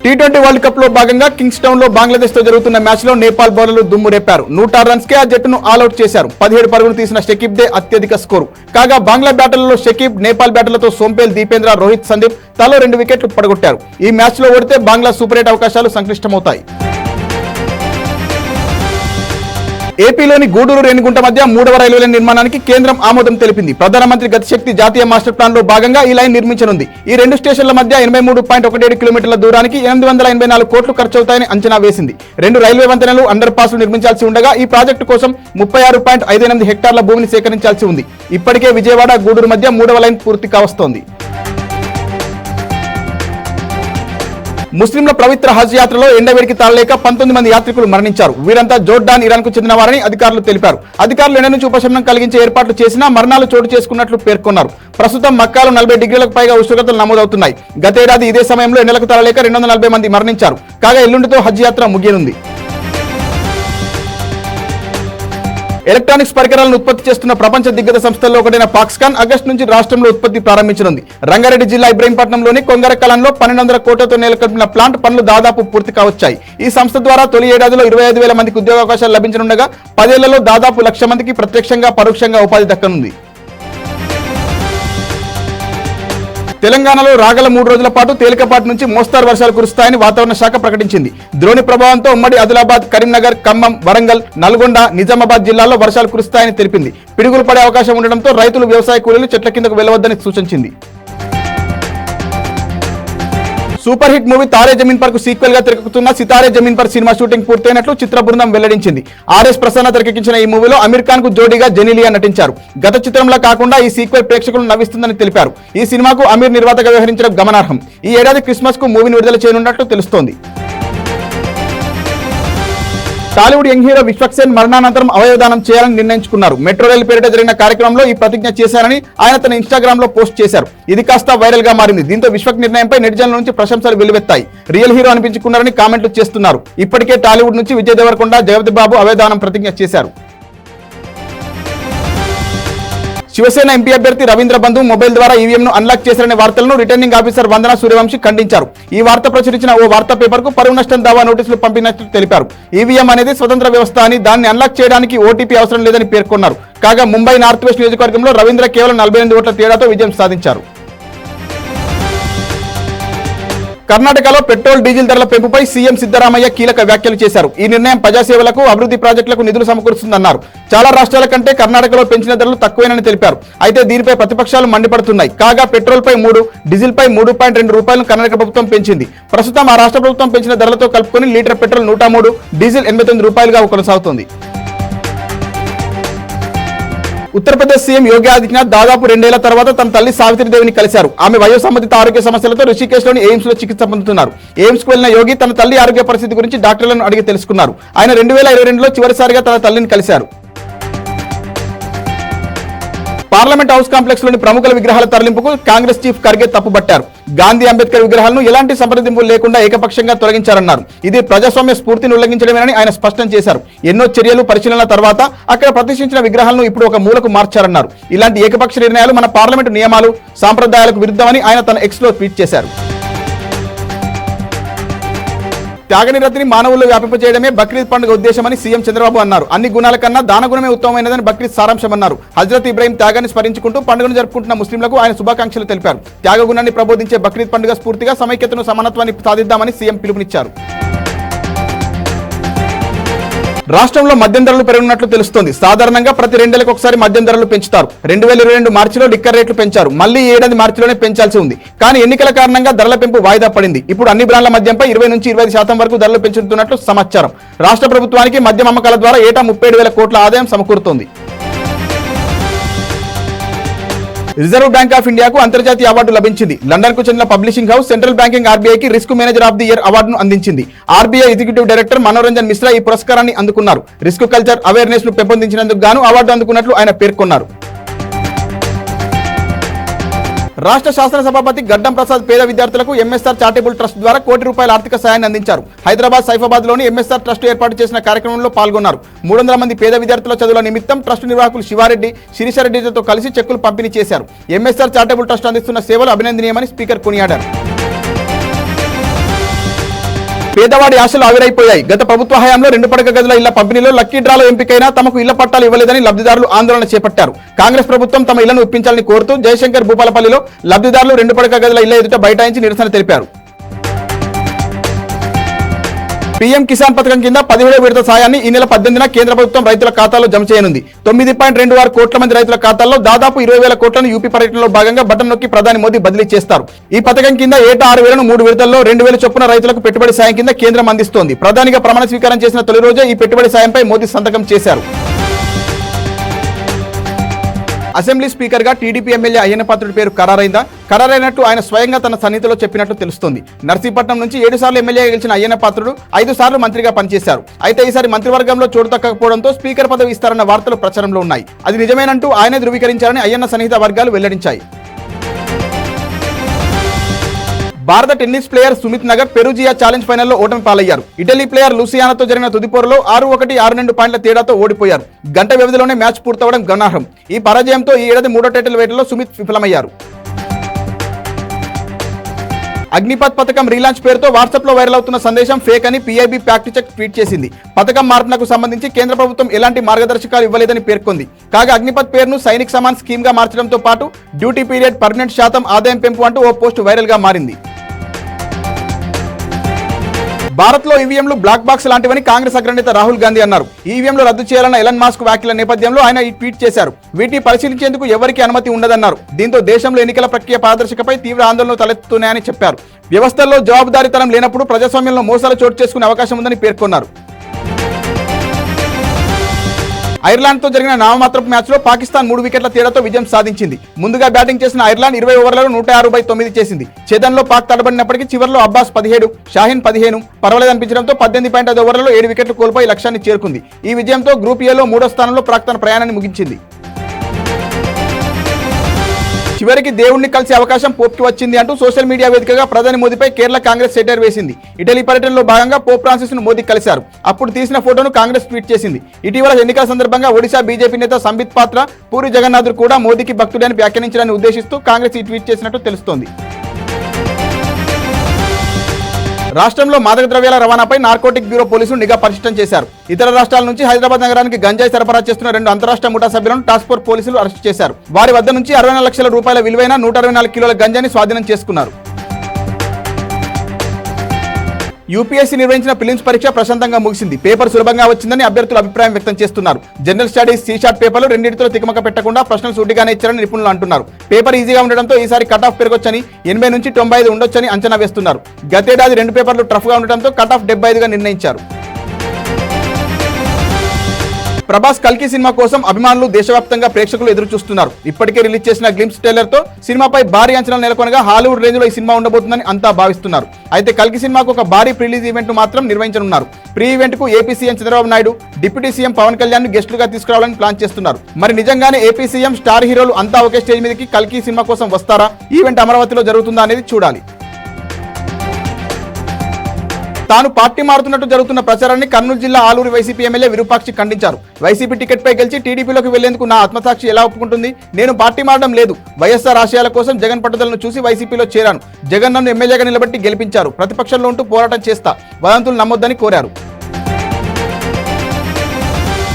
T20 world cup లో భాగంగా Kings town లో బంగ్లాదేశ్ తో జరుగుతున్న మ్యాచ్ లో నేపాల్ బౌలర్లు దుమ్ము రేపారు. 106 రన్స్ కే ఆ జట్టును ఆల్అౌట్ చేశారు. 17 పరుగులు తీసిన షకీబ్ దే అత్యధిక స్కోరు. కాగా బంగ్లా బ్యాటర్లలో షకీబ్, నేపాల్ బ్యాటర్లతో సోంపేల్, దీపేంద్ర, రోహిత్, సందీప్ తలో 2 వికెట్లు పడగొట్టారు. ఈ మ్యాచ్ లో ఓడితే బంగ్లా సూపర్ 8 అవకాశాలు సంక్లిష్టమవుతాయి. ఏపీలోని గూడూరు రేణిగుంట మధ్య 3వ రైల్వే లైన్ నిర్మాణానికి కేంద్రం ఆమోదం తెలిపింది. ప్రధానమంత్రి గతిశక్తి జాతీయ మాస్టర్ ప్లాన్ లో భాగంగా ఈ లైన్ నిర్మించనుంది. ఈ 2 స్టేషన్ల మధ్య 83.17 కిలోమీటర్ల దూరానికి 884 కోట్లు ఖర్చవుతాయని అంచనా వేసింది. 2 రైల్వే వంతెనలు, అండర్ పాస్లు నిర్మించాల్సి ఉండగా ఈ ప్రాజెక్టు కోసం 36.58 హెక్టార్ల భూమిని సేకరించాల్సి ఉంది. ఇప్పటికే విజయవాడ, గూడూరు మధ్య 3వ లైన్ పూర్తి కావస్తోంది. ముస్లింల పవిత్ర హజ్ యాత్రలో ఎండవేడికి తాళలేక 19 మంది యాత్రికులు మరణించారు. వీరంతా జోర్డాన్, ఇరాన్ కు చెందిన వారని అధికారులు తెలిపారు. అధికారులు ఎండ నుంచి ఉపశమనం కలిగించే ఏర్పాట్లు చేసినా మరణాలు చోటు చేసుకున్నట్లు పేర్కొన్నారు. ప్రస్తుతం మక్కాలో 40 డిగ్రీలకు పైగా ఉష్ణోగ్రతలు నమోదవుతున్నాయి. గతేడాది ఇదే సమయంలో ఎండలకు తాళలేక 240 మంది మరణించారు. కాగా ఎల్లుండితో హజ్ యాత్ర ముగియనుంది. ఎలక్ట్రానిక్స్ పరికరాలను ఉత్పత్తి చేస్తున్న ప్రపంచ దిగ్గజ సంస్థల్లో ఒకటైన ఫాక్స్కాన్ ఆగస్టు నుంచి రాష్ట్రంలో ఉత్పత్తి ప్రారంభించనుంది. రంగారెడ్డి జిల్లా ఇబ్రహీంపట్నంలోని కొంగరకలంలో 1200 కోట్లతో నెలకొల్పిన ప్లాంట్ పనులు దాదాపు పూర్తి కావచ్చాయి. ఈ సంస్థ ద్వారా తొలి ఏడాదిలో 25,000 మందికి ఉద్యోగావకాశాలు లభించనుండగా 10 ఏళ్లలో దాదాపు 1,00,000 మందికి ప్రత్యక్షంగా, పరోక్షంగా ఉపాధి దక్కనుంది. తెలంగాణలో రాగల 3 రోజుల పాటు తేలికపాటి నుంచి మోస్తారు వర్షాలు కురుస్తాయని వాతావరణ శాఖ ప్రకటించింది. ద్రోణి ప్రభావంతో ఉమ్మడి ఆదిలాబాద్, కరీంనగర్, ఖమ్మం, వరంగల్, నల్గొండ, నిజామాబాద్ జిల్లాల్లో వర్షాలు కురుస్తాయని తెలిపింది. పిడుగులు పడే అవకాశం ఉండడంతో రైతులు, వ్యవసాయ కూలీలు చెట్ల కిందకు వెళ్లవద్దని సూచించింది. Super hit movie Taare Zameen Par కు సీక్వెల్ గా తెరకెక్కుతున్న సితారే జమీన్ పర్ సినిమా షూటింగ్ పూర్తయినట్లు చిత్ర బృందం వెల్లడించింది. ఆర్ఎస్ ప్రసన్న తెరకెక్కించిన ఈ మూవీలో అమీర్ ఖాన్ కు జోడీగా జెనీలియా నటించారు. గత చిత్రంలో కాకుండా ఈ సీక్వెల్ ప్రేక్షకులను నవ్విస్తుందని తెలిపారు. ఈ సినిమాకు అమీర్ నిర్మాతగా వ్యవహరించడం గమనార్హం. ఈ ఏడాది క్రిస్మస్ కు మూవీని విడుదల చేయనున్నట్లు తెలుస్తోంది. టాలీవుడ్ యంగ్ హీరో విశ్వక్సేన్ మరణానంతరం అవయవదానం చేయాలని నిర్ణయించుకున్నారు. మెట్రో రైలు పేరిట జరిగిన కార్యక్రమంలో ఈ ప్రతిజ్ఞ చేశారని ఆయన తన ఇన్స్టాగ్రామ్ లో పోస్ట్ చేశారు. ఇది కాస్త వైరల్ గా మారింది. దీంతో విశ్వక్ నిర్ణయంపై నెటిజన్ల నుంచి ప్రశంసలు వెల్లువెత్తాయి. రియల్ హీరో అనిపించుకున్నారని కామెంట్లు చేస్తున్నారు. ఇప్పటికే టాలీవుడ్ నుంచి విజయ్ దేవరకొండ, జగపతి బాబు అవయవదానం ప్రతిజ్ఞ చేశారు. శివసేన ఎంపీ అభ్యర్థి రవీంద్ర బంధు మొబైల్ ద్వారా ఈవీఎంను అన్లాక్ చేశారనే వార్తలను రిటర్నింగ్ ఆఫీసర్ వందన సూర్యవంశీ ఖండించారు. ఈ వార్త ప్రచురించిన ఓ వార్తా పేపర్ కు పరువు నష్టం దావా నోటీసులు పంపినట్లు తెలిపారు. ఈవీఎం అనేది స్వతంత్ర వ్యవస్థ అని, దాన్ని అన్లాక్ చేయడానికి ఓటీపీ అవసరం లేదని పేర్కొన్నారు. కాగా ముంబై నార్త్ వెస్ట్ నియోజకవర్గంలో రవీంద్ర కేవలం 48 ఓట్ల తేడాతో విజయం సాధించారు. కర్ణాటకలో పెట్రోల్, డీజిల్ ధరల పెంపుపై సీఎం సిద్ధరామయ్య కీలక వ్యాఖ్యలు చేశారు. ఈ నిర్ణయం ప్రజాసేవలకు, అభివృద్ధి ప్రాజెక్టులకు నిధులు సమకూరుస్తుందన్నారు. చాలా రాష్ట్రాల కంటే కర్ణాటకలో పెంచిన ధరలు తక్కువేనని తెలిపారు. అయితే దీనిపై ప్రతిపక్షాలు మండిపడుతున్నాయి. కాగా పెట్రోల్ పై 3, డీజిల్ పై 3.2 రూపాయలను కర్ణాటక ప్రభుత్వం పెంచింది. ప్రస్తుతం ఆ రాష్ట్ర ప్రభుత్వం పెంచిన ధరలతో కలుపుకొని లీటర్ పెట్రోల్ 103, డీజిల్ 89 రూపాయలుగా కొనసాగుతోంది. ఉత్తరప్రదేశ్ సీఎం యోగి ఆదిత్యనాథ్ దాదాపు 2 ఏళ్ల తర్వాత తన తల్లి సావిత్రిదేవిని కలిశారు. ఆమె వయో సంబంధిత ఆరోగ్య సమస్యలతో రిషికేశ్ లోని ఎయిమ్స్ లో చికిత్స పొందుతున్నారు. ఎయిమ్స్ కు వెళ్లిన యోగి తన తల్లి ఆరోగ్య పరిస్థితి గురించి డాక్టర్లను అడిగి తెలుసుకున్నారు. ఆయన 2022లో చివరిసారిగా తన తల్లిని కలిశారు. పార్లమెంట్ హౌస్ కాంప్లెక్స్ లోని ప్రముఖుల విగ్రహాల తరలింపుకు కాంగ్రెస్ చీఫ్ ఖర్గే తప్పుబట్టారు. గాంధీ, అంబేద్కర్ విగ్రహాలను ఎలాంటి సంప్రదింపులు లేకుండా ఏకపక్షంగా తొలగించారన్నారు. ఇది ప్రజాస్వామ్య స్ఫూర్తిని ఉల్లంఘించడమేనని ఆయన స్పష్టం చేశారు. ఎన్నో చర్యలు, పరిశీలనల తర్వాత అక్కడ ప్రతిష్ఠించిన విగ్రహాలను ఇప్పుడు ఒక మూలకు మార్చారన్నారు. ఇలాంటి ఏకపక్ష నిర్ణయాలు మన పార్లమెంటు నియమాలు, సాంప్రదాయాలకు విరుద్ధమని ఆయన తన ఎక్స్ లో ట్వీట్ చేశారు. త్యాగనిరతిని మానవుల్లో వ్యాపింపజేయడమే బక్రీద్ పండుగ ఉద్దేశమని సీఎం చంద్రబాబు అన్నారు. అన్ని గుణాల కన్నా దానగుణమే ఉత్తమమైనదని బక్రీద్ సారాంశమన్నారు. హజ్రత్ ఇబ్రాహీం త్యాగాన్ని స్మరించుకుంటూ పండుగను జరుపుకుంటున్న ముస్లింలకు ఆయన శుభాకాంక్షలు తెలిపారు. త్యాగగుణాన్ని ప్రబోధించే బక్రీద్ పండుగ స్ఫూర్తిగా సమైక్యతను, సమానత్వాన్ని సాధిద్దామని సీఎం పిలుపునిచ్చారు. రాష్ట్రంలో మద్యం ధరలు పెరగనున్నట్లు తెలుస్తోంది. సాధారణంగా ప్రతి 2 ఏళ్లకు ఒకసారి మద్యం ధరలు పెంచుతారు. 2022 మార్చిలో లిక్కర్ రేట్లు పెంచారు. మళ్లీ ఈ ఏడాది మార్చిలోనే పెంచాల్సి ఉంది. కానీ ఎన్నికల కారణంగా ధరల పెంపు వాయిదా పడింది. ఇప్పుడు అన్ని బ్రాండ్ల మద్యంపై 20 నుంచి 25% వరకు ధరలు పెంచుతున్నట్లు సమాచారం. రాష్ట్ర ప్రభుత్వానికి మద్యం అమ్మకాల ద్వారా ఏటా 37,000 కోట్ల ఆదాయం సమకూరుతోంది. రిజర్వ్ బ్యాంక్ ఆఫ్ ఇండియాకు అంతర్జాతీయ అవార్డు లభించింది. లండన్ కు చెందిన పబ్లిషింగ్ హౌస్ సెంట్రల్ బ్యాంకింగ్ ఆర్బీఐకి risk manager of the year అవార్డును అందించింది. RBI executive director Manoranjan Mishra ఈ పురస్కారాన్ని అందుకున్నారు. రిస్క్ కల్చర్ అవేర్నెస్ ను పెంపొందించినందుకు గాను అవార్డు అందుకున్నట్లు ఆయన పేర్కొన్నారు. రాష్ట్ర శాసనసభాపతి గడ్డం ప్రసాద్ పేద విద్యార్థులకు ఎంఎస్ఆర్ చారిటబుల్ ట్రస్ట్ ద్వారా ₹1 కోటి ఆర్థిక సాయాన్ని అందించారు. హైదరాబాద్ సైఫాబాద్ లోని ఎంఎస్ఆర్ ట్రస్ట్ ఏర్పాటు చేసిన కార్యక్రమంలో పాల్గొన్నారు. 300 మంది పేద విద్యార్థుల చదువుల నిమిత్తం ట్రస్ట్ నిర్వాహకులు శివారెడ్డి, శిరీషారెడ్డితో కలిసి చెక్కులు పంపిణీ చేశారు. ఎంఎస్ఆర్ చారిటబుల్ ట్రస్ట్ అందిస్తున్న సేవలు అభినందనీయమని స్పీకర్ కొనియాడారు. పేదవాడి ఆశలు ఆవిరైపోయాయి. గత ప్రభుత్వ హయాంలో 2 పడక గదుల ఇళ్ల పంపిణీలో లక్కీ డ్రాలో ఎంపికైనా తమకు ఇళ్ల పట్టాలు ఇవ్వలేదని లబ్ధిదారులు ఆందోళన చేపట్టారు. కాంగ్రెస్ ప్రభుత్వం తమ ఇళ్లను ఇప్పించాలని కోరుతూ జయశంకర్ భూపాలపల్లిలో లబ్ధిదారులు 2 పడక గదుల ఇళ్ల ఎదుట బైఠాయించి నిరసన తెలిపారు. పీఎం కిసాన్ పథకం కింద 17వ విడత సాయాన్ని ఈ నెల 18న కేంద్ర ప్రభుత్వం రైతుల ఖాతాలో జమ చేయనుంది. 9.26 కోట్ల మంది రైతుల ఖాతాల్లో దాదాపు 20,000 కోట్లను యూపీ పర్యటనలో భాగంగా బటన్ నొక్కి ప్రధాని మోదీ బదిలీ చేస్తారు. ఈ పథకం కింద ఏటా 6,000ను 3 విడతల్లో 2,000 చొప్పున రైతులకు పెట్టుబడి సాయం కింద కేంద్రం అందిస్తోంది. ప్రధానిగా ప్రమాణ స్వీకారం చేసిన తొలి రోజే ఈ పెట్టుబడి సాయంపై మోదీ సంతకం చేశారు. అసెంబ్లీ స్పీకర్ గా టీడీపీ ఎమ్మెల్యే అయ్యన్న పాత్రుడి పేరు ఖరారైనట్టు ఆయన స్వయంగా తన సన్నిధిలో చెప్పినట్టు తెలుస్తోంది. నర్సీపట్నం నుంచి 7 సార్లు ఎమ్మెల్యేగా గెలిచిన అయ్యన్న పాత్రుడు 5 సార్లు మంత్రిగా పనిచేశారు. అయితే ఈసారి మంత్రివర్గంలో చోటు దక్కకపోవడంతో స్పీకర్ పదవి ఇస్తారన్న వార్తలు ప్రచారంలో ఉన్నాయి. అది నిజమేనంటూ ఆయనే ధృవీకరించారని అయ్యన్న సన్నిహిత వర్గాలు వెల్లడించాయి. భారత tennis player Sumit Nagar Perugia challenge ఫైనల్లో ఓటమి పాలయ్యారు. ఇటలీ ప్లేయర్ లూసియానాతో జరిగిన తుది పోరులో 6-1, 6-2 పాయింట్ల తేడాతో ఓడిపోయారు. గంట వ్యవధిలోనే మ్యాచ్ పూర్తవడం గమనార్హం. ఈ పరాజయంతో ఈ ఏడాది 3వ టైటిల్ వేటలో సుమిత్ విఫలమయ్యారు. అగ్నిపథ్ పథకం రీలాంచ్ పేరుతో వాట్సాప్ లో వైరల్ అవుతున్న సందేశం ఫేక్ అని పీఐబీ ఫ్యాక్ట్ చెక్ ట్వీట్ చేసింది. పథకం మార్పునకు సంబంధించి కేంద్ర ప్రభుత్వం ఎలాంటి మార్గదర్శకాలు ఇవ్వలేదని పేర్కొంది. కాగా అగ్నిపథ్ పేరును సైనిక్ సమాన్ స్కీమ్ గా మార్చడంతో పాటు డ్యూటీ పీరియడ్, పర్మనెంట్ శాతం, ఆదాయం పెంపు అంటూ ఓ పోస్ట్ వైరల్ గా మారింది. భారత్ లో ఈవీఎంలు బ్లాక్ బాక్స్ లాంటివని కాంగ్రెస్ అగ్రనేత రాహుల్ గాంధీ అన్నారు. ఈవీఎంలు రద్దు చేయాలన్న ఎలన్ మాస్క్ వ్యాఖ్యల నేపథ్యంలో ఆయన ఈ ట్వీట్ చేశారు. వీటిని పరిశీలించేందుకు ఎవరికీ అనుమతి ఉండదన్నారు. దీంతో దేశంలో ఎన్నికల ప్రక్రియ పారదర్శకపై తీవ్ర ఆందోళనలు తలెత్తుతున్నాయని చెప్పారు. వ్యవస్థల్లో జవాబుదారీతనం లేనప్పుడు ప్రజాస్వామ్యంలో మోసాలు చోటు చేసుకునే అవకాశం ఉందని పేర్కొన్నారు. ఐర్లాండ్ తో జరిగిన నామమాత్రపు మ్యాచ్ లో పాకిస్తాన్ 3 వికెట్ల తేడాతో విజయం సాధించింది. ముందుగా బ్యాటింగ్ చేసిన ఐర్లాండ్ 20 ఓవర్లలో 106/9 చేసింది. ఛేదన్లో పాక్ తడబడినప్పటికీ చివరిలో అబ్బాస్ 17, షాహీన్ 15 పర్వాలేదనిపించడంతో 18.5 ఓవర్లలో 7 వికెట్లు కోల్పోయి లక్ష్యాన్ని చేరుకుంది. ఈ విజయంతో గ్రూప్ ఏలో 3వ స్థానంలో పాక్ తన ప్రయాణాన్ని ముగించింది. చివరికి దేవుణ్ణి కలిసే అవకాశం పోప్కి వచ్చింది అంటూ సోషల్ మీడియా వేదికగా ప్రధాని మోదీపై కేరళ కాంగ్రెస్ సెటైర్ వేసింది. ఇటలీ పర్యటనలో భాగంగా పోప్ ఫ్రాన్సిస్ ను మోదీ కలిశారు. అప్పుడు తీసిన ఫోటోను కాంగ్రెస్ ట్వీట్ చేసింది. ఇటీవల ఎన్నికల సందర్భంగా ఒడిశా బీజేపీ నేత సంబిత్ పాత్ర, పూరి జగన్నాథుడు కూడా మోదీకి భక్తుడే అని వ్యాఖ్యానించడాన్ని ఉద్దేశిస్తూ కాంగ్రెస్ ఈ ట్వీట్ చేసినట్టు తెలుస్తోంది. రాష్ట్రంలో మాదక ద్రవ్యాల రవాణాపై నార్కోటిక్ బ్యూరో పోలీసులు నిఘా పరిశీలన చేశారు. ఇతర రాష్ట్రాల నుంచి హైదరాబాద్ నగరానికి గంజాయి సరఫరా చేస్తున్న 2 అంతరాష్ట్ర ముఠా సభ్యులను టాస్క్ ఫోర్స్ పోలీసులు అరెస్ట్ చేశారు. వారి వద్ద నుంచి 64 లక్షల రూపాయల విలువైన 124 కిలోల గంజాయిని స్వాధీనం చేసుకున్నారు. యూపీఎస్సీ నిర్వహించిన ప్రిలిమ్స్ పరీక్ష ప్రశాంతంగా ముగిసింది. పేపర్ సులభంగా వచ్చిందని అభ్యర్థులు అభిప్రాయం వ్యక్తం చేస్తున్నారు. జనరల్ స్టడీస్, సీషార్ట్ పేపర్లు రెండింటితో తికమక పెట్టకుండా ప్రశ్నలు సూటిగానే ఇచ్చారని నిపుణులు అంటున్నారు. పేపర్ ఈజీగా ఉండడంతో ఈసారి కట్ ఆఫ్ పెరగొచ్చని, 80 నుంచి 95 ఉండొచ్చని అంచనా వేస్తున్నారు. గతేడాది 2 పేపర్లు టఫ్ గా ఉండడంతో కట్ ఆఫ్ 75గా నిర్ణయించారు. ప్రభాస్ కల్కి సినిమా కోసం అభిమానులు దేశవ్యాప్తంగా ప్రేక్షకులు ఎదురు చూస్తున్నారు. ఇప్పటికే రిలీజ్ చేసిన గ్లింప్స్ ట్రైలర్ తో సినిమాపై భారీ అంచనాలు నెలకొనగా హాలీవుడ్ రేంజ్ లో ఈ సినిమా ఉండబోతుందని అంతా భావిస్తున్నారు. అయితే కల్కి సినిమాకు ఒక భారీ ప్రీ రిలీజ్ ఈవెంట్ మాత్రం నిర్వహించనున్నారు. ప్రీ ఈవెంట్ కు AP CM Chandrababu Naidu, deputy CM Pawan Kalyan గెస్టులుగా తీసుకురావాలని ప్లాన్ చేస్తున్నారు. మరి నిజంగానే ఏపీ సీఎం, స్టార్ హీరోలు అంతా ఒకే స్టేజ్ మీదకి కల్కి సినిమా కోసం వస్తారా? ఈవెంట్ అమరావతిలో జరుగుతుందా అనేది చూడాలి. తాను పార్టీ మారుతున్నట్టు జరుగుతున్న ప్రచారాన్ని కర్నూలు జిల్లా ఆలూరు వైసీపీ ఎమ్మెల్యే విరూపాక్షి ఖండించారు. వైసీపీ టికెట్ పై గెలిచి టీడీపీలోకి వెళ్లేందుకు నా ఆత్మసాక్షి ఎలా ఒప్పుకుంటుంది? నేను పార్టీ మారడం లేదు. వైఎస్ఆర్ ఆశయాల కోసం జగన్ పట్టుదలను చూసి వైసీపీలో చేరాను. జగన్ నన్ను ఎమ్మెల్యేగా నిలబెట్టి గెలిపించారు. ప్రతిపక్షంలో ఉంటూ పోరాటం చేస్తా, వదంతులు నమ్మొద్దని కోరారు.